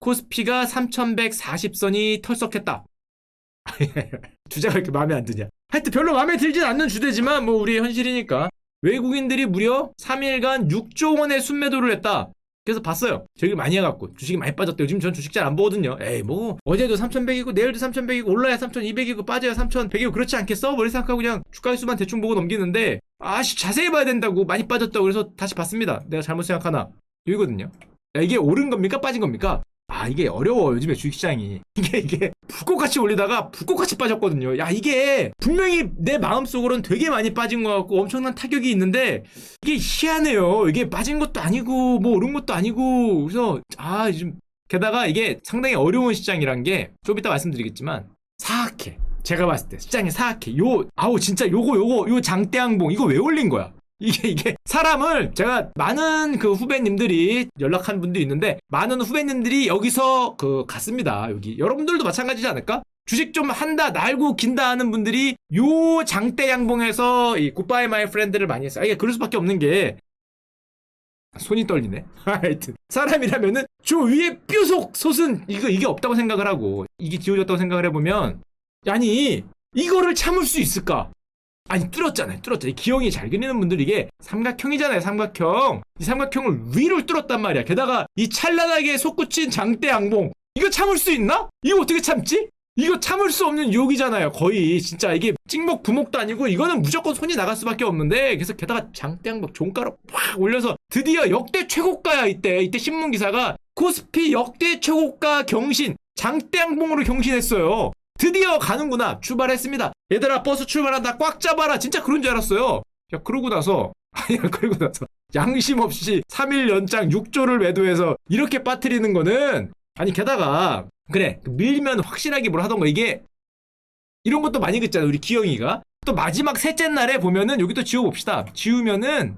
코스피가 3140선이 털썩했다. 주제가 이렇게 마음에 안 드냐. 하여튼 별로 마음에 들진 않는 주제지만 뭐 우리의 현실이니까. 외국인들이 무려 3일간 6조 원의 순매도를 했다. 그래서 봤어요. 저기 많이 해갖고 주식이 많이 빠졌대요. 요즘 전 주식 잘 안 보거든요. 에이 뭐 어제도 3100이고 내일도 3100이고 올라야 3200이고 빠져야 3100이고 그렇지 않겠어? 머리 생각하고 그냥 주가지수만 대충 보고 넘기는데 자세히 봐야 된다고. 많이 빠졌다고. 그래서 다시 봤습니다. 내가 잘못 생각하나. 여기거든요. 야, 이게 오른 겁니까? 빠진 겁니까? 이게 어려워. 요즘에 주식시장이 이게 불꽃같이 올리다가 불꽃같이 빠졌거든요. 야, 이게 분명히 내 마음속으로는 되게 많이 빠진 것 같고 엄청난 타격이 있는데 이게 희한해요. 이게 빠진 것도 아니고 뭐 오른 것도 아니고. 그래서 요즘 게다가 이게 상당히 어려운 시장이란 게 좀 이따 말씀드리겠지만 사악해. 제가 봤을 때 시장이 사악해. 진짜 요 장대양봉 이거 왜 올린 거야? 이게 사람을, 제가 많은 그 후배님들이 연락한 분들이 있는데 많은 후배님들이 여기서 갔습니다. 여기 여러분들도 마찬가지지 않을까? 주식 좀 한다, 날고 긴다 하는 분들이 요 장대 양봉에서 이 굿바이 마이 프렌드를 많이 했어요. 이게 그럴 수밖에 없는 게 손이 떨리네. 하여튼 사람이라면은 저 위에 뾰속 솟은 이게 없다고 생각을 하고 이게 지워졌다고 생각을 해보면, 아니 이거를 참을 수 있을까? 뚫었잖아요. 이 기형이 잘 그리는 분들 이게 삼각형이잖아요. 삼각형. 이 삼각형을 위로 뚫었단 말이야. 게다가 이 찬란하게 솟구친 장대 양봉. 이거 참을 수 있나? 이거 어떻게 참지? 이거 참을 수 없는 유혹이잖아요. 거의 진짜 이게 찍목 부목도 아니고 이거는 무조건 손이 나갈 수밖에 없는데, 그래서 게다가 장대 양봉 종가로 팍 올려서 드디어 역대 최고가야. 이때 신문 기사가 코스피 역대 최고가 경신, 장대 양봉으로 경신했어요. 드디어 가는구나. 출발했습니다. 얘들아 버스 출발한다. 꽉 잡아라. 진짜 그런 줄 알았어요. 야, 그러고 나서 양심 없이 3일 연장 6조를 매도해서 이렇게 빠뜨리는 거는, 게다가 그래 밀면 확실하게 뭘 하던가. 이게 이런 것도 많이 긋잖아요. 우리 기영이가 또 마지막 셋째 날에 보면은 여기 또 지워봅시다. 지우면은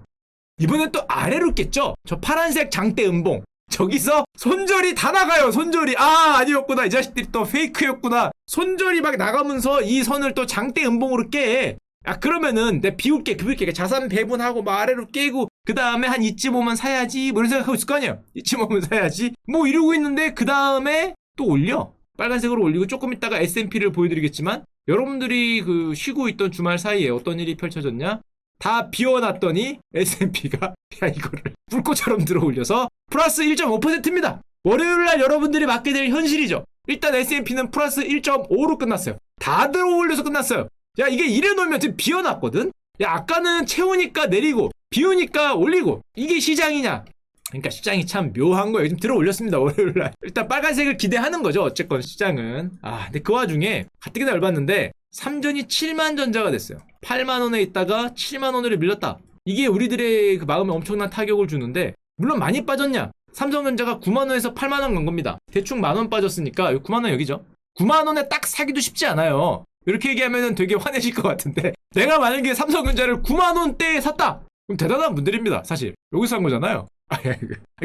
이번엔 또 아래로 깼죠. 저 파란색 장대 음봉. 저기서 손절이 다 나가요. 손절이 아니었구나. 이 자식들이 또 페이크였구나. 손절이 막 나가면서 이 선을 또 장대 음봉으로 깨. 그러면은 내가 비울게 자산 배분하고 막 아래로 깨고 그 다음에 한 이쯤 오면 사야지 뭐 이런 생각하고 있을 거 아니에요. 이쯤 오면 사야지 뭐 이러고 있는데 그 다음에 또 올려. 빨간색으로 올리고 조금 있다가 S&P를 보여드리겠지만, 여러분들이 쉬고 있던 주말 사이에 어떤 일이 펼쳐졌냐? 다 비워놨더니 S&P가 이거를 불꽃처럼 들어 올려서 플러스 1.5%입니다. 월요일날 여러분들이 맞게 될 현실이죠. 일단 S&P는 플러스 1.5로 끝났어요. 다 들어 올려서 끝났어요. 야, 이게 이래 놓으면 지금 비워놨거든? 야, 아까는 채우니까 내리고 비우니까 올리고 이게 시장이냐? 그러니까 시장이 참 묘한 거예요. 지금 들어 올렸습니다. 월요일날. 일단 빨간색을 기대하는 거죠. 어쨌건 시장은. 근데 그 와중에 가뜩이나 열받는데 삼전이 7만 전자가 됐어요. 8만 원에 있다가 7만 원으로 밀렸다. 이게 우리들의 그 마음에 엄청난 타격을 주는데, 물론 많이 빠졌냐? 삼성전자가 9만 원에서 8만 원 간 겁니다. 대충 만 원 빠졌으니까 9만 원 여기죠. 9만 원에 딱 사기도 쉽지 않아요. 이렇게 얘기하면 되게 화내실 것 같은데, 내가 만약에 삼성전자를 9만 원대에 샀다. 그럼 대단한 분들입니다. 사실 여기서 산 거잖아요.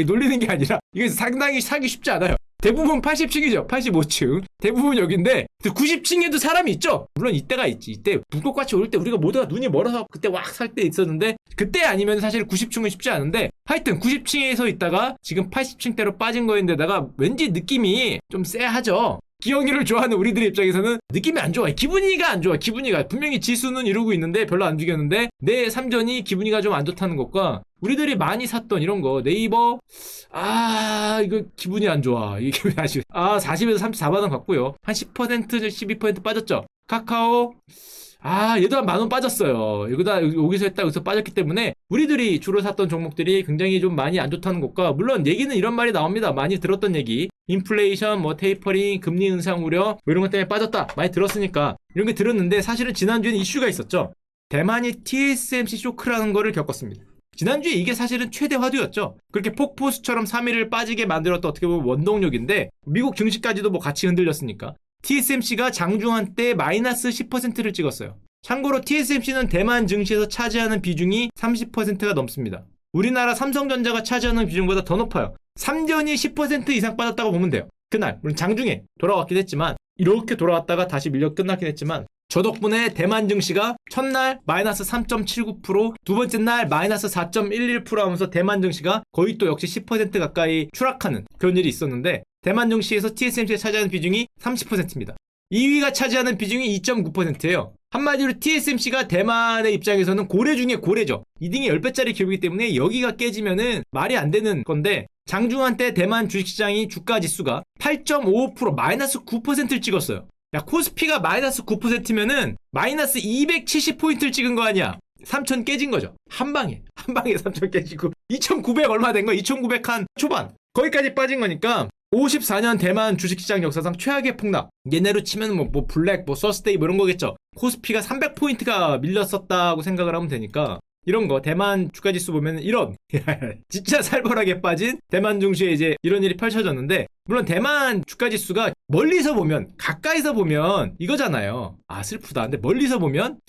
놀리는 게 아니라 이게 상당히 사기 쉽지 않아요. 대부분 80층이죠. 85층. 대부분 여긴데 90층에도 사람이 있죠. 물론 이때가 있지. 이때 불꽃같이 오를 때 우리가 모두가 눈이 멀어서 그때 왁 살 때 있었는데, 그때 아니면 사실 90층은 쉽지 않은데, 하여튼 90층에서 있다가 지금 80층대로 빠진 거인데다가 왠지 느낌이 좀 쎄하죠. 기영이를 좋아하는 우리들 입장에서는 느낌이 안 좋아. 기분이가 안 좋아. 기분이가 분명히 지수는 이러고 있는데 별로 안 죽였는데 내 삼전이 기분이가 좀 안 좋다는 것과 우리들이 많이 샀던 이런 거 네이버 이거 기분이 안 좋아. 이게 기분이 안 좋아. 40에서 34만 원 갔고요. 한 10% 12% 빠졌죠. 카카오 얘도 한 만 원 빠졌어요. 여기서 했다 여기서 빠졌기 때문에 우리들이 주로 샀던 종목들이 굉장히 좀 많이 안 좋다는 것과, 물론 얘기는 이런 말이 나옵니다. 많이 들었던 얘기. 인플레이션, 테이퍼링, 금리 인상 우려, 뭐 이런 것 때문에 빠졌다. 많이 들었으니까 이런 게 들었는데, 사실은 지난주에는 이슈가 있었죠. 대만이 TSMC 쇼크라는 거를 겪었습니다. 지난주에 이게 사실은 최대 화두였죠. 그렇게 폭포수처럼 3일을 빠지게 만들었던 어떻게 보면 원동력인데, 미국 증시까지도 같이 흔들렸으니까. TSMC가 장중한 때 마이너스 10%를 찍었어요. 참고로 TSMC는 대만 증시에서 차지하는 비중이 30%가 넘습니다. 우리나라 삼성전자가 차지하는 비중보다 더 높아요. 삼전이 10% 이상 빠졌다고 보면 돼요. 그날 물론 장중에 돌아왔긴 했지만, 이렇게 돌아왔다가 다시 밀려 끝났긴 했지만 저 덕분에 대만 증시가 첫날 마이너스 3.79%, 두 번째 날 마이너스 4.11% 하면서 대만 증시가 거의 또 역시 10% 가까이 추락하는 그런 일이 있었는데, 대만 증시에서 TSMC가 차지하는 비중이 30%입니다. 2위가 차지하는 비중이 2.9%예요. 한마디로 TSMC가 대만의 입장에서는 고래 중에 고래죠. 2등이 10배짜리 기록이기 때문에 여기가 깨지면은 말이 안 되는 건데, 장중한 때 대만 주식시장이 주가 지수가 8.55% 마이너스 9%를 찍었어요. 야, 코스피가 마이너스 9%면은 마이너스 270포인트를 찍은 거 아니야. 3,000 깨진 거죠. 한 방에 3,000 깨지고 2,900 얼마 된 거야. 2,900 한 초반 거기까지 빠진 거니까 54년 대만 주식시장 역사상 최악의 폭락. 얘네로 치면 뭐 블랙, 뭐 서스데이 뭐 이런 거겠죠. 코스피가 300포인트가 밀렸었다고 생각을 하면 되니까, 이런 거 대만 주가지수 보면 이런 진짜 살벌하게 빠진 대만 증시에 이제 이런 일이 펼쳐졌는데, 물론 대만 주가지수가 멀리서 보면, 가까이서 보면 이거잖아요. 아, 슬프다. 근데 멀리서 보면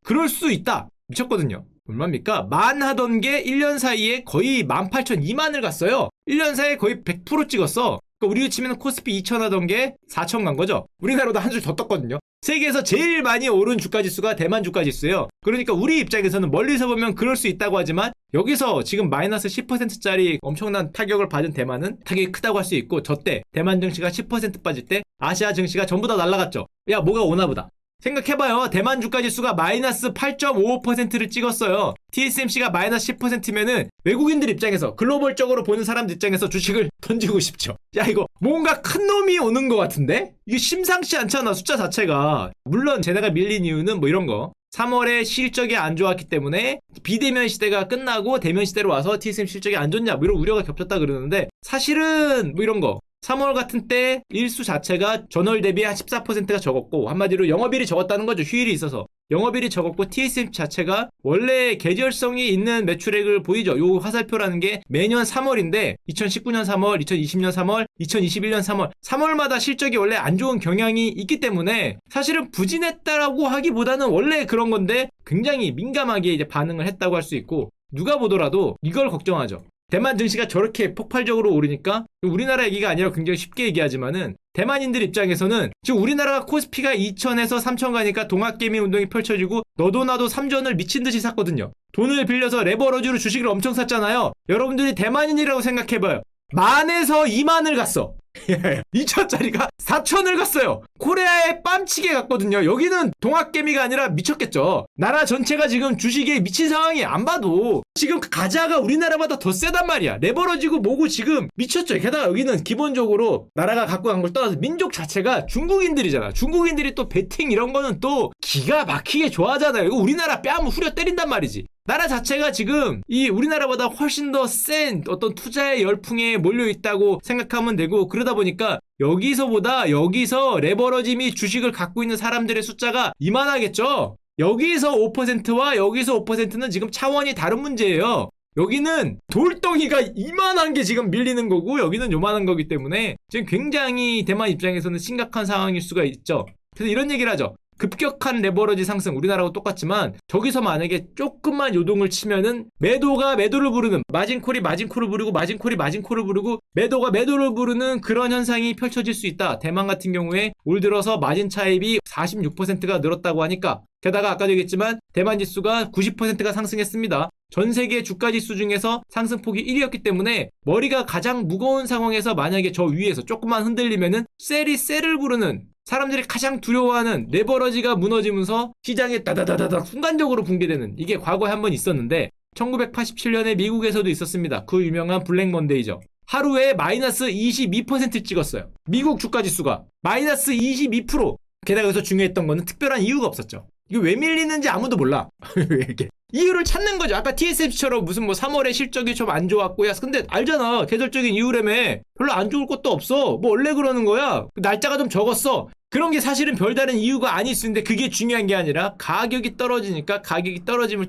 그럴 수 있다. 미쳤거든요. 얼마입니까? 만 하던 게 1년 사이에 거의 18,000, 2만을 갔어요. 1년 사이에 거의 100% 찍었어. 그러니까 우리가 치면 코스피 2,000 하던 게 4,000 간 거죠. 우리나라보다 한 줄 더 떴거든요. 세계에서 제일 많이 오른 주가지수가 대만 주가지수예요. 그러니까 우리 입장에서는 멀리서 보면 그럴 수 있다고 하지만, 여기서 지금 마이너스 10%짜리 엄청난 타격을 받은 대만은 타격이 크다고 할 수 있고, 저때 대만 증시가 10% 빠질 때 아시아 증시가 전부 다 날아갔죠. 야, 뭐가 오나 보다. 생각해봐요. 대만 주가지수가 마이너스 8.55%를 찍었어요. TSMC가 마이너스 10%면은 외국인들 입장에서, 글로벌적으로 보는 사람들 입장에서 주식을 던지고 싶죠. 야, 이거 뭔가 큰 놈이 오는 것 같은데? 이게 심상치 않잖아, 숫자 자체가. 물론 쟤네가 밀린 이유는 뭐 이런 거. 3월에 실적이 안 좋았기 때문에 비대면 시대가 끝나고 대면 시대로 와서 TSMC 실적이 안 좋냐, 뭐 이런 우려가 겹쳤다 그러는데, 사실은 뭐 이런 거. 3월 같은 때 일수 자체가 전월 대비 한 14%가 적었고, 한마디로 영업일이 적었다는 거죠. 휴일이 있어서. 영업일이 적었고, TSMC 자체가 원래 계절성이 있는 매출액을 보이죠. 요 화살표라는 게 매년 3월인데 2019년 3월, 2020년 3월, 2021년 3월, 3월마다 실적이 원래 안 좋은 경향이 있기 때문에 사실은 부진했다라고 하기보다는 원래 그런 건데, 굉장히 민감하게 이제 반응을 했다고 할 수 있고, 누가 보더라도 이걸 걱정하죠. 대만 증시가 저렇게 폭발적으로 오르니까, 우리나라 얘기가 아니라 굉장히 쉽게 얘기하지만은, 대만인들 입장에서는 지금 우리나라가 코스피가 2,000에서 3,000 가니까 동학개미 운동이 펼쳐지고 너도 나도 3전을 미친듯이 샀거든요. 돈을 빌려서 레버러지로 주식을 엄청 샀잖아요. 여러분들이 대만인이라고 생각해봐요. 만에서 2만을 갔어. 2,000짜리가 4,000을 갔어요. 코리아에 뺨치게 갔거든요. 여기는 동학개미가 아니라 미쳤겠죠. 나라 전체가 지금 주식에 미친 상황이, 안 봐도 지금 가자가 우리나라보다 더 세단 말이야. 레버러지고 뭐고 지금 미쳤죠. 게다가 여기는 기본적으로 나라가 갖고 간 걸 떠나서 민족 자체가 중국인들이잖아. 중국인들이 또 베팅 이런 거는 또 기가 막히게 좋아하잖아요. 이거 우리나라 뺨 후려 때린단 말이지. 나라 자체가 지금 이 우리나라보다 훨씬 더 센 어떤 투자의 열풍에 몰려있다고 생각하면 되고, 그러다 보니까 여기서 레버러지 및 주식을 갖고 있는 사람들의 숫자가 이만하겠죠. 여기서 5%와 여기서 5%는 지금 차원이 다른 문제예요. 여기는 돌덩이가 이만한 게 지금 밀리는 거고, 여기는 요만한 거기 때문에 지금 굉장히 대만 입장에서는 심각한 상황일 수가 있죠. 그래서 이런 얘기를 하죠. 급격한 레버러지 상승, 우리나라하고 똑같지만 저기서 만약에 조금만 요동을 치면은 매도가 매도를 부르는, 마진콜이 마진콜을 부르고 마진콜이 마진콜을 부르고 매도가 매도를 부르는 그런 현상이 펼쳐질 수 있다. 대만 같은 경우에 올 들어서 마진 차입이 46%가 늘었다고 하니까, 게다가 아까도 얘기했지만 대만 지수가 90%가 상승했습니다. 전 세계 주가 지수 중에서 상승폭이 1위였기 때문에 머리가 가장 무거운 상황에서 만약에 저 위에서 조금만 흔들리면은 셀이 셀을 부르는, 사람들이 가장 두려워하는 레버러지가 무너지면서 시장에 따다다다닥 순간적으로 붕괴되는, 이게 과거에 한 번 있었는데 1987년에 미국에서도 있었습니다. 그 유명한 블랙 먼데이죠. 하루에 마이너스 22% 찍었어요. 미국 주가지수가 마이너스 22%. 게다가 여기서 중요했던 거는 특별한 이유가 없었죠. 이거 왜 밀리는지 아무도 몰라. 왜 이렇게 이유를 찾는 거죠. 아까 TSMC처럼 무슨 뭐 3월에 실적이 좀 안 좋았고, 야 근데 알잖아, 계절적인 이유라며. 별로 안 좋을 것도 없어. 뭐 원래 그러는 거야. 날짜가 좀 적었어. 그런 게 사실은 별다른 이유가 아닐 수 있는데, 그게 중요한 게 아니라 가격이 떨어지니까 가격이 떨어짐을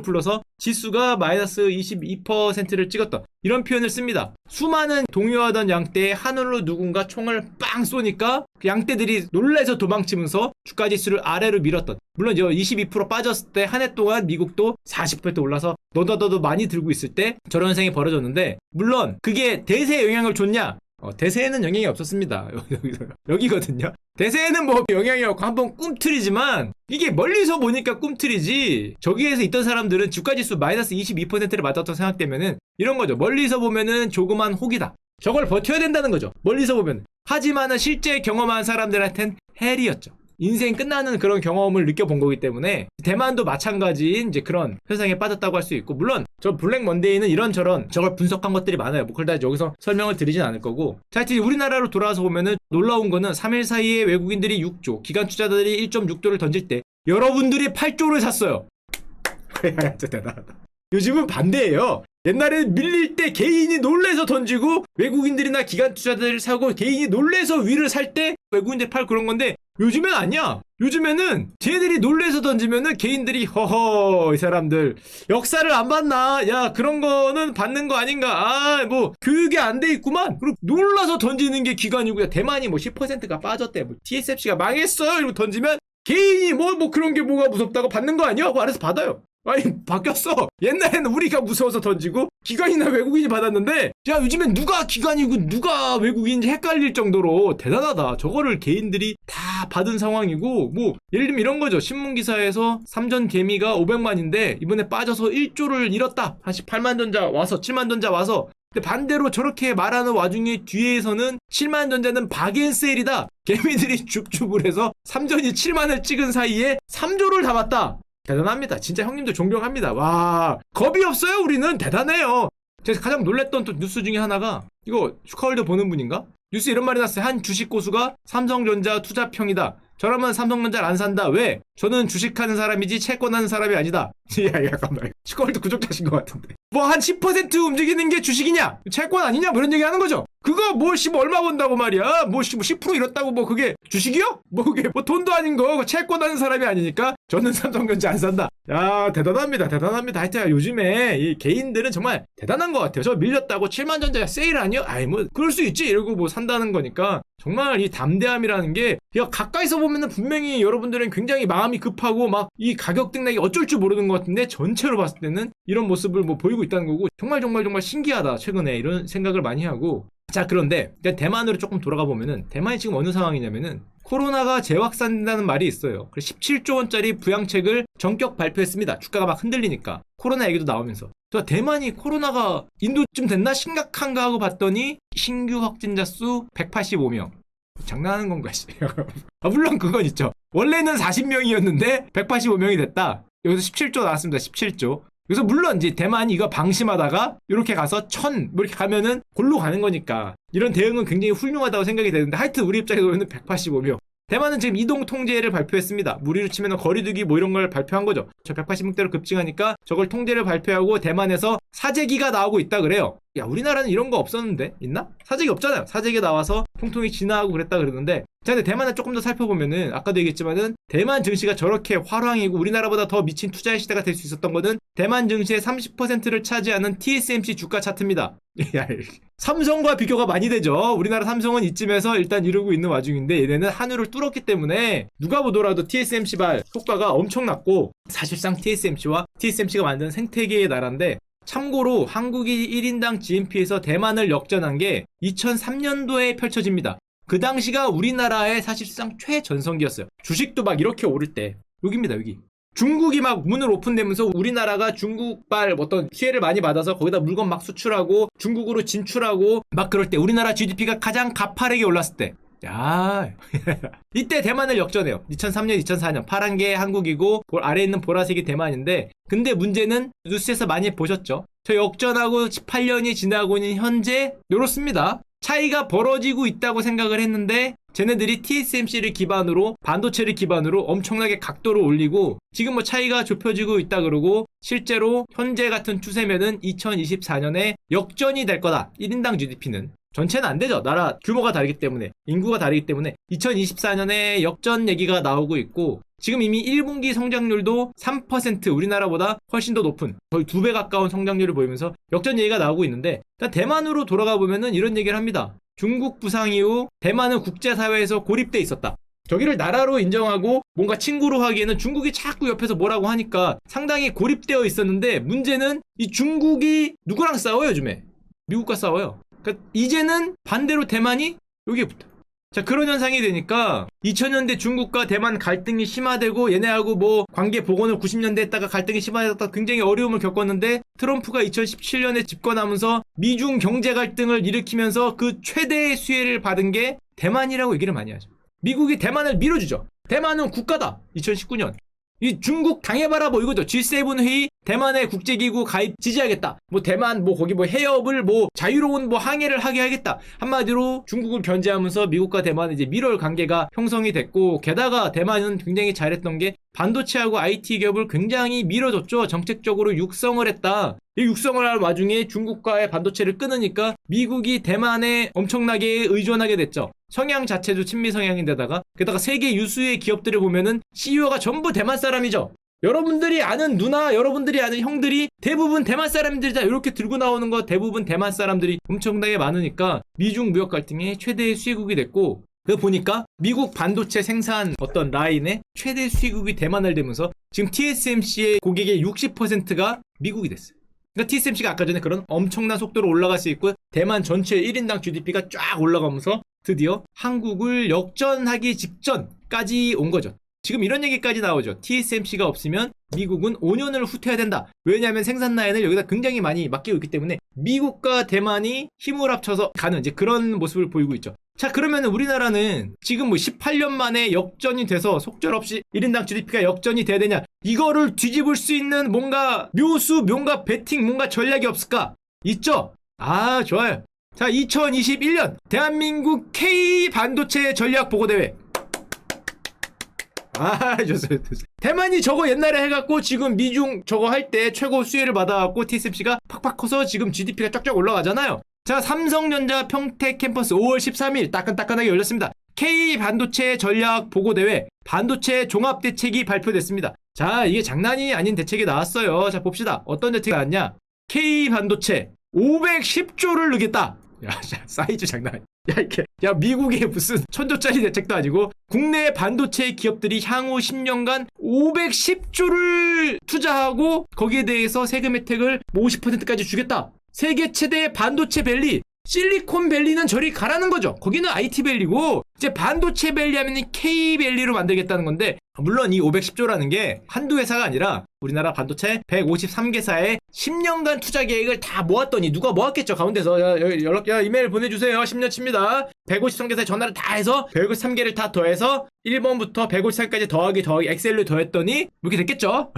불러서 지수가 마이너스 22%를 찍었다. 이런 표현을 씁니다. 수많은 동요하던 양떼에 하늘로 누군가 총을 빵 쏘니까 그 양떼들이 놀라서 도망치면서 주가지수를 아래로 밀었던. 물론 22% 빠졌을 때 한 해 동안 미국도 40% 올라서 너도 많이 들고 있을 때 저런 현상이 벌어졌는데, 물론 그게 대세에 영향을 줬냐? 대세에는 영향이 없었습니다. 여기거든요. 대세에는 뭐 영향이 없고 한번 꿈틀이지만 이게 멀리서 보니까 꿈틀이지 저기에서 있던 사람들은 주가지수 마이너스 22%를 맞았다고 생각되면은 이런 거죠. 멀리서 보면은 조그만 혹이다. 저걸 버텨야 된다는 거죠. 멀리서 보면. 하지만은 실제 경험한 사람들한텐 헬이었죠. 인생 끝나는 그런 경험을 느껴본 거기 때문에 대만도 마찬가지인 이제 그런 현상에 빠졌다고 할 수 있고, 물론 저 블랙 먼데이는 이런저런 저걸 분석한 것들이 많아요. 뭐 그걸 다 여기서 설명을 드리진 않을 거고, 자, 하여튼 우리나라로 돌아와서 보면은 놀라운 거는 3일 사이에 외국인들이 6조, 기관 투자자들이 1.6조를 던질 때 여러분들이 8조를 샀어요. 진짜 대단하다. 요즘은 반대예요. 옛날에는 밀릴 때 개인이 놀래서 던지고 외국인들이나 기관 투자자들이 사고 개인이 놀래서 위를 살 때 외국인들이 팔 그런 건데, 요즘엔 아니야. 요즘에는 쟤네들이 놀래서 던지면은 개인들이 허허 이 사람들 역사를 안 봤나? 야, 그런 거는 받는 거 아닌가? 아, 뭐 교육이 안 돼 있구만. 그리고 놀라서 던지는 게 기관이고요. 대만이 뭐 10%가 빠졌대. 뭐 TSMC가 망했어요. 이러고 던지면 개인이 뭐 그런 게 뭐가 무섭다고 받는 거 아니야? 하고 알아서 받아요. 아니, 바뀌었어. 옛날에는 우리가 무서워서 던지고 기관이나 외국인이 받았는데, 야, 요즘엔 누가 기관이고 누가 외국인인지 헷갈릴 정도로 대단하다. 저거를 개인들이 다 받은 상황이고, 뭐 예를 들면 이런 거죠. 신문기사에서 삼전 개미가 500만인데 이번에 빠져서 1조를 잃었다. 한 18만 전자 와서 7만 전자 와서. 근데 반대로 저렇게 말하는 와중에 뒤에서는 7만 전자는 바겐세일이다. 개미들이 줍줍을 해서 삼전이 7만을 찍은 사이에 3조를 담았다. 대단합니다. 진짜 형님들 존경합니다. 와, 겁이 없어요. 우리는 대단해요. 제가 가장 놀랬던 또 뉴스 중에 하나가, 이거 슈카월드 보는 분인가? 뉴스 이런 말이 났어요. 한 주식 고수가 삼성전자 투자평이다. 저라면 삼성전자를 안 산다. 왜? 저는 주식하는 사람이지 채권하는 사람이 아니다. 야, 잠깐만. 슈카월드 구독자신 것 같은데. 뭐 한 10% 움직이는 게 주식이냐? 채권 아니냐? 뭐 이런 얘기 하는 거죠. 그거 뭐 얼마 번다고 말이야. 뭐 10% 잃었다고 뭐 그게 주식이요? 뭐 그게 뭐 돈도 아닌 거 채권하는 사람이 아니니까 저는 삼성전자 안 산다. 야, 대단합니다. 대단합니다. 하여튼 요즘에 이 개인들은 정말 대단한 것 같아요. 저 밀렸다고 7만 전자 세일 아니요? 아이 뭐 그럴 수 있지. 이러고 뭐 산다는 거니까 정말 이 담대함이라는 게, 야, 가까이서 보면은 분명히 여러분들은 굉장히 마음이 급하고 막 이 가격 등락이 어쩔 줄 모르는 것 같은데, 전체로 봤을 때는 이런 모습을 뭐 보이고 있다는 거고, 정말 신기하다. 최근에 이런 생각을 많이 하고. 자, 그런데 대만으로 조금 돌아가 보면은 대만이 지금 어느 상황이냐면은 코로나가 재확산된다는 말이 있어요. 그래서 17조 원짜리 부양책을 전격 발표했습니다. 주가가 막 흔들리니까 코로나 얘기도 나오면서. 저 대만이 코로나가 인도쯤 됐나 심각한가 하고 봤더니 신규 확진자 수 185명. 장난하는 건가 씨. 물론 그건 있죠. 원래는 40명이었는데 185명이 됐다. 여기서 17조 나왔습니다. 17조. 그래서 물론 이제 대만이 이거 방심하다가 이렇게 가서 1000 뭐 이렇게 가면은 골로 가는 거니까 이런 대응은 굉장히 훌륭하다고 생각이 되는데, 하여튼 우리 입장에서는 185명. 대만은 지금 이동 통제를 발표했습니다. 무리로 치면 거리두기 뭐 이런 걸 발표한 거죠. 저 180명대로 급증하니까 저걸 통제를 발표하고 대만에서 사재기가 나오고 있다 그래요. 야, 우리나라는 이런 거 없었는데? 있나? 사재기 없잖아요. 사재기 나와서 통통이 진화하고 그랬다 그러는데, 자, 근데 대만을 조금 더 살펴보면은 아까도 얘기했지만은 대만 증시가 저렇게 화랑이고 우리나라보다 더 미친 투자의 시대가 될 수 있었던 거는 대만 증시의 30%를 차지하는 TSMC 주가 차트입니다. 삼성과 비교가 많이 되죠. 우리나라 삼성은 이쯤에서 일단 이러고 있는 와중인데 얘네는 한우를 뚫었기 때문에 누가 보더라도 TSMC발 효과가 엄청났고, 사실상 TSMC가 만든 생태계의 나라인데, 참고로 한국이 1인당 GNP에서 대만을 역전한 게 2003년도에 펼쳐집니다. 그 당시가 우리나라의 사실상 최전성기였어요. 주식도 막 이렇게 오를 때. 여기입니다, 여기. 중국이 막 문을 오픈되면서 우리나라가 중국발 어떤 피해를 많이 받아서 거기다 물건 막 수출하고 중국으로 진출하고 막 그럴 때 우리나라 GDP가 가장 가파르게 올랐을 때. 야, 이때 대만을 역전해요. 2003년, 2004년. 파란 게 한국이고 아래에 있는 보라색이 대만인데, 근데 문제는 뉴스에서 많이 보셨죠? 저 역전하고 18년이 지나고 있는 현재 요렇습니다. 차이가 벌어지고 있다고 생각을 했는데 쟤네들이 TSMC를 기반으로, 반도체를 기반으로 엄청나게 각도를 올리고 지금 뭐 차이가 좁혀지고 있다 그러고, 실제로 현재 같은 추세면은 2024년에 역전이 될 거다. 1인당 GDP는. 전체는 안 되죠. 나라 규모가 다르기 때문에, 인구가 다르기 때문에 2024년에 역전 얘기가 나오고 있고, 지금 이미 1분기 성장률도 3% 우리나라보다 훨씬 더 높은 거의 2배 가까운 성장률을 보이면서 역전 얘기가 나오고 있는데, 일단 대만으로 돌아가 보면은 이런 얘기를 합니다. 중국 부상 이후 대만은 국제사회에서 고립돼 있었다. 저기를 나라로 인정하고 뭔가 친구로 하기에는 중국이 자꾸 옆에서 뭐라고 하니까 상당히 고립되어 있었는데, 문제는 이 중국이 누구랑 싸워요? 요즘에 미국과 싸워요. 그러니까 이제는 반대로 대만이 여기에 붙어. 자, 그런 현상이 되니까 2000년대 중국과 대만 갈등이 심화되고 얘네하고 뭐 관계 복원을 90년대 했다가 갈등이 심화되다가 굉장히 어려움을 겪었는데 트럼프가 2017년에 집권하면서 미중 경제 갈등을 일으키면서 그 최대의 수혜를 받은 게 대만이라고 얘기를 많이 하죠. 미국이 대만을 밀어주죠. 대만은 국가다. 2019년. 이 중국 당해봐라 뭐 이거죠. G7 회의 대만의 국제기구 가입 지지하겠다. 뭐 대만 뭐 거기 뭐 해협을 뭐 자유로운 뭐 항해를 하게 하겠다. 한마디로 중국을 견제하면서 미국과 대만은 이제 밀월 관계가 형성이 됐고, 게다가 대만은 굉장히 잘했던 게 반도체하고 IT 기업을 굉장히 밀어줬죠. 정책적으로 육성을 했다. 이 육성을 할 와중에 중국과의 반도체를 끊으니까 미국이 대만에 엄청나게 의존하게 됐죠. 성향 자체도 친미 성향인데다가 게다가 세계 유수의 기업들을 보면은 CEO가 전부 대만 사람이죠. 여러분들이 아는 누나, 여러분들이 아는 형들이 대부분 대만 사람들이다. 이렇게 들고 나오는 거 대부분 대만 사람들이 엄청나게 많으니까 미중 무역 갈등의 최대의 수혜국이 됐고, 그 보니까 미국 반도체 생산 어떤 라인의 최대 수혜국이 대만을 되면서 지금 TSMC의 고객의 60%가 미국이 됐어요. 그러니까 TSMC가 아까 전에 그런 엄청난 속도로 올라갈 수 있고 대만 전체 1인당 GDP가 쫙 올라가면서 드디어 한국을 역전하기 직전까지 온 거죠. 지금 이런 얘기까지 나오죠. TSMC가 없으면 미국은 5년을 후퇴해야 된다. 왜냐하면 생산 라인을 여기다 굉장히 많이 맡기고 있기 때문에 미국과 대만이 힘을 합쳐서 가는 이제 그런 모습을 보이고 있죠. 자, 그러면 우리나라는 지금 뭐 18년 만에 역전이 돼서 속절없이 1인당 GDP가 역전이 돼야 되냐? 이거를 뒤집을 수 있는 뭔가 묘수, 뭔가 배팅, 뭔가 전략이 없을까? 있죠? 아, 좋아요. 자, 2021년 대한민국 K 반도체 전략 보고대회. 아, 좋습니다. 대만이 저거 옛날에 해갖고 지금 미중 저거 할 때 최고 수혜를 받아갖고 TSMC가 팍팍 커서 지금 GDP가 쫙쫙 올라가잖아요. 자, 삼성전자 평택 캠퍼스 5월 13일 따끈따끈하게 열렸습니다. K 반도체 전략 보고대회 반도체 종합대책이 발표됐습니다. 자, 이게 장난이 아닌 대책이 나왔어요. 자, 봅시다. 어떤 대책이 나왔냐? K 반도체 510조를 넣겠다. 야, 사이즈 장난 아니야. 야, 이렇게, 야, 미국의 무슨 1000조짜리 대책도 아니고 국내 반도체 기업들이 향후 10년간 510조를 투자하고 거기에 대해서 세금 혜택을 50%까지 주겠다. 세계 최대의 반도체 밸리, 실리콘밸리는 저리 가라는 거죠. 거기는 IT밸리고 이제 반도체 밸리 하면 K밸리로 만들겠다는 건데, 물론 이 510조라는 게 한두 회사가 아니라 우리나라 반도체 153개사의 10년간 투자 계획을 다 모았더니 누가 모았겠죠. 가운데서 야, 이메일 보내주세요. 10년치입니다. 153개사에 전화를 다 해서 153개를 다 더해서 1번부터 153까지 더하기 엑셀로 더했더니 이렇게 됐겠죠.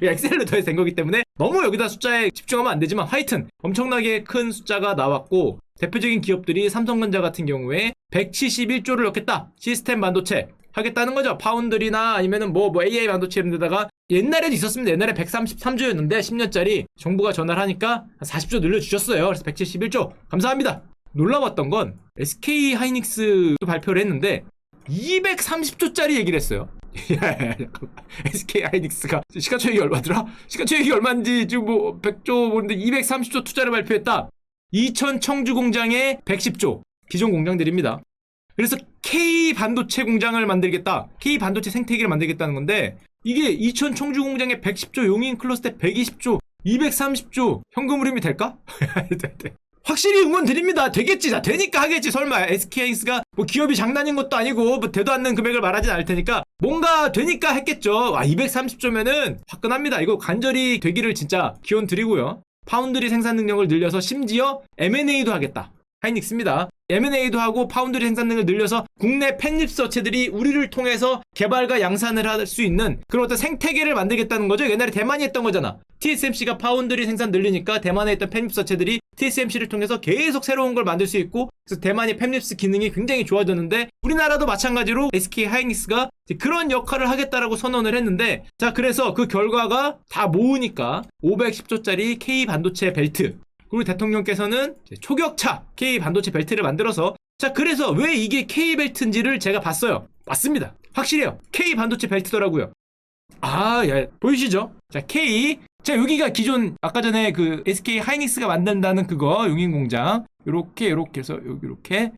엑셀로 더해서 된 거기 때문에 너무 여기다 숫자에 집중하면 안 되지만 하여튼 엄청나게 큰 숫자가 나왔고, 대표적인 기업들이 삼성전자 같은 경우에 171조를 넣겠다. 시스템 반도체 하겠다는 거죠. 파운드리나 아니면은 뭐 AI 반도체 이런 데다가 옛날에도 있었습니다. 옛날에 133조였는데 10년짜리 정부가 전화를 하니까 40조 늘려주셨어요. 그래서 171조 감사합니다. 놀라웠던 건 SK 하이닉스도 발표를 했는데 230조짜리 얘기를 했어요. SK 하이닉스가 시가총액이 얼마더라? 시가총액이 얼마인지 지금 뭐 100조 보는데 230조 투자를 발표했다. 이천 청주 공장에 110조 기존 공장들입니다. 그래서 K 반도체 공장을 만들겠다. K 반도체 생태계를 만들겠다는 건데, 이게 이천 청주 공장에 110조, 용인 클러스터 120조, 230조 현금 흐름이 될까? 확실히 응원 드립니다. 되겠지. 자, 되니까 하겠지. 설마 SK하이닉스가 뭐 기업이 장난인 것도 아니고 뭐 되도 않는 금액을 말하진 않을 테니까 뭔가 되니까 했겠죠. 230조면은 화끈합니다. 이거 간절히 되기를 진짜 기원 드리고요. 파운드리 생산 능력을 늘려서 심지어 M&A도 하겠다. 하이닉스입니다. M&A도 하고 파운드리 생산 능력을 늘려서 국내 펜립스 업체들이 우리를 통해서 개발과 양산을 할 수 있는 그런 어떤 생태계를 만들겠다는 거죠. 옛날에 대만이 했던 거잖아. TSMC가 파운드리 생산 늘리니까 대만에 있던 펜립스 업체들이 TSMC를 통해서 계속 새로운 걸 만들 수 있고, 그래서 대만의 펜립스 기능이 굉장히 좋아졌는데 우리나라도 마찬가지로 SK 하이닉스가 그런 역할을 하겠다라고 선언을 했는데, 자, 그래서 그 결과가 다 모으니까 510조짜리 K 반도체 벨트, 그리고 대통령께서는 초격차 K 반도체 벨트를 만들어서, 자, 그래서 왜 이게 K 벨트인지를 제가 봤어요. 맞습니다. 확실해요. K 반도체 벨트더라고요. 아, 야, 보이시죠? 자, K. 자, 여기가 기존 아까 전에 그 SK 하이닉스가 만든다는 그거 용인 공장. 요렇게 해서 여기 이렇게.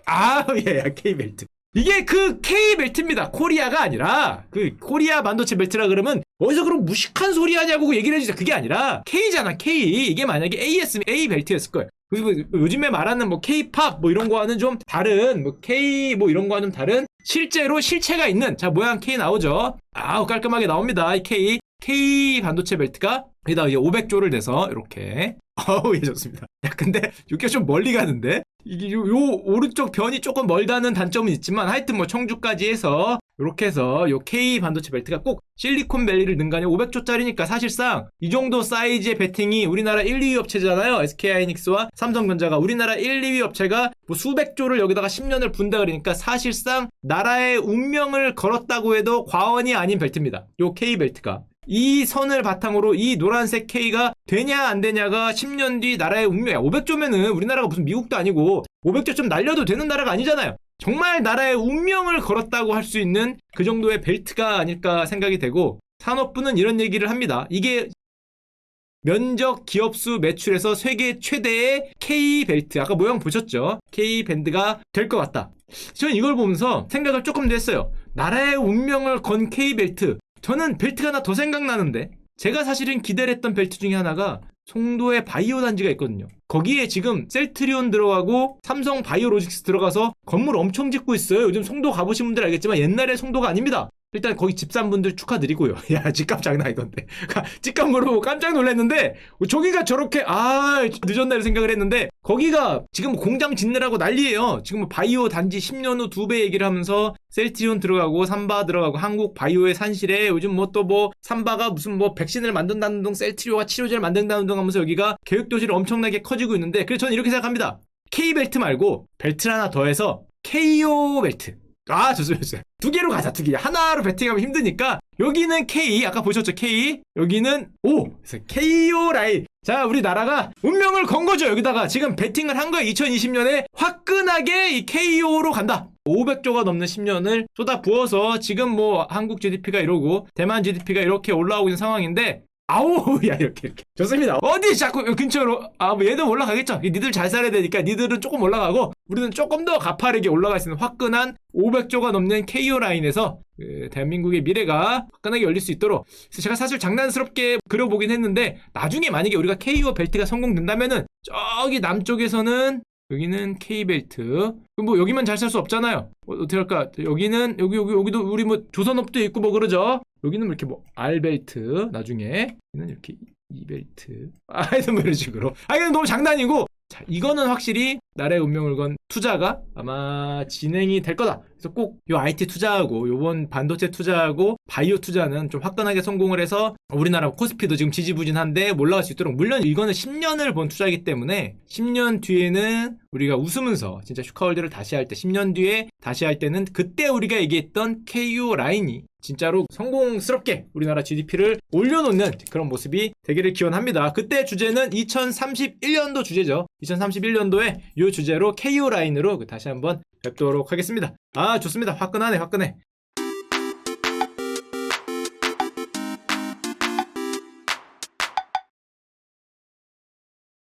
아, 예, K 벨트. 이게 그 K 벨트입니다. 코리아가 아니라 그 코리아 반도체 벨트라 그러면 어디서 그런 무식한 소리 하냐고 얘기를 해주세요. 그게 아니라 K잖아. K. 이게 만약에 A 벨트였을 거예요. 그리고 요즘에 말하는 뭐 K-팝 뭐 이런 거와는 좀 다른 뭐 K 뭐 이런 거와는 좀 다른 실제로 실체가 있는 자 모양 K 나오죠. 아우 깔끔하게 나옵니다. 이 K 반도체 벨트가 여기다 이제 500조를 내서 이렇게 아우 예 좋습니다. 야 근데 이게 좀 멀리 가는데 이게 요 오른쪽 변이 조금 멀다는 단점은 있지만 하여튼 뭐 청주까지 해서 이렇게 해서 요 K 반도체 벨트가 꼭 실리콘밸리를 넣은 거 아니에요. 500조짜리니까 사실상 이 정도 사이즈의 배팅이 우리나라 1, 2위 업체잖아요. SK하이닉스와 삼성전자가 우리나라 1, 2위 업체가 뭐 수백 조를 여기다가 10년을 분다 그러니까 사실상 나라의 운명을 걸었다고 해도 과언이 아닌 벨트입니다. 요 K 벨트가. 이 선을 바탕으로 이 노란색 K가 되냐 안 되냐가 10년 뒤 나라의 운명이야. 500조면은 우리나라가 무슨 미국도 아니고 500조 좀 날려도 되는 나라가 아니잖아요. 정말 나라의 운명을 걸었다고 할 수 있는 그 정도의 벨트가 아닐까 생각이 되고 산업부는 이런 얘기를 합니다. 이게 면적 기업수 매출에서 세계 최대의 K벨트 아까 모양 보셨죠? K밴드가 될 것 같다. 저는 이걸 보면서 생각을 조금 더 했어요. 나라의 운명을 건 K벨트 저는 벨트가 하나 더 생각나는데 제가 사실은 기대를 했던 벨트 중에 하나가 송도에 바이오 단지가 있거든요. 거기에 지금 셀트리온 들어가고 삼성 바이오로직스 들어가서 건물 엄청 짓고 있어요. 요즘 송도 가보신 분들 알겠지만 옛날에 송도가 아닙니다. 일단 거기 집산분들 축하드리고요. 야 집값 장난 아니던데. 집값 물어보고 깜짝 놀랐는데 저기가 저렇게 늦었나 이런 생각을 했는데 거기가 지금 공장 짓느라고 난리예요. 지금 뭐 바이오 단지 10년 후 2배 얘기를 하면서 셀트리온 들어가고 삼바 들어가고 한국 바이오의 산실에 요즘 뭐 또 뭐 삼바가 무슨 뭐 백신을 만든다는 둥 셀트리온가 치료제를 만든다는 둥 하면서 여기가 계획도시를 엄청나게 커지고 있는데 그래서 저는 이렇게 생각합니다. K벨트 말고 벨트를 하나 더해서 KO 벨트. 좋습니다. 두 개로 가자, 두 개. 하나로 배팅하면 힘드니까 여기는 K, 아까 보셨죠? K. 여기는 O. 그래서 KO 라인. 자, 우리나라가 운명을 건 거죠. 여기다가 지금 배팅을 한 거예요. 2020년에 화끈하게 이 KO로 간다. 500조가 넘는 10년을 쏟아 부어서 지금 뭐 한국 GDP가 이러고 대만 GDP가 이렇게 올라오고 있는 상황인데 야 이렇게 좋습니다. 어디 자꾸 근처로 뭐 얘는 올라가겠죠. 니들 잘 살아야 되니까 니들은 조금 올라가고 우리는 조금 더 가파르게 올라갈 수 있는 화끈한 500조가 넘는 KO 라인에서 대한민국의 미래가 화끈하게 열릴 수 있도록 그래서 제가 사실 장난스럽게 그려보긴 했는데 나중에 만약에 우리가 KO 벨트가 성공된다면은 저기 남쪽에서는 여기는 K벨트. 뭐 여기만 잘 살 수 없잖아요. 어떻게 할까? 여기는 여기도 우리 뭐 조선업도 있고 뭐 그러죠. 여기는 이렇게 뭐 R벨트 나중에 여기는 이렇게 E벨트. 하여튼 뭐 이런 식으로. 이건 너무 장난이고 자, 이거는 확실히 나라의 운명을 건 투자가 아마 진행이 될 거다. 그래서 꼭 요 IT 투자하고 요번 반도체 투자하고 바이오 투자는 좀 화끈하게 성공을 해서 우리나라 코스피도 지금 지지부진한데 올라갈 수 있도록 물론 이거는 10년을 본 투자이기 때문에 10년 뒤에는 우리가 웃으면서 진짜 슈카월드를 다시 할 때 10년 뒤에 다시 할 때는 그때 우리가 얘기했던 KO 라인이 진짜로 성공스럽게 우리나라 GDP를 올려놓는 그런 모습이 되기를 기원합니다. 그때 주제는 2031년도 주제죠. 2031년도에 이 주제로 KO 라인으로 다시 한번 뵙도록 하겠습니다. 좋습니다. 화끈하네.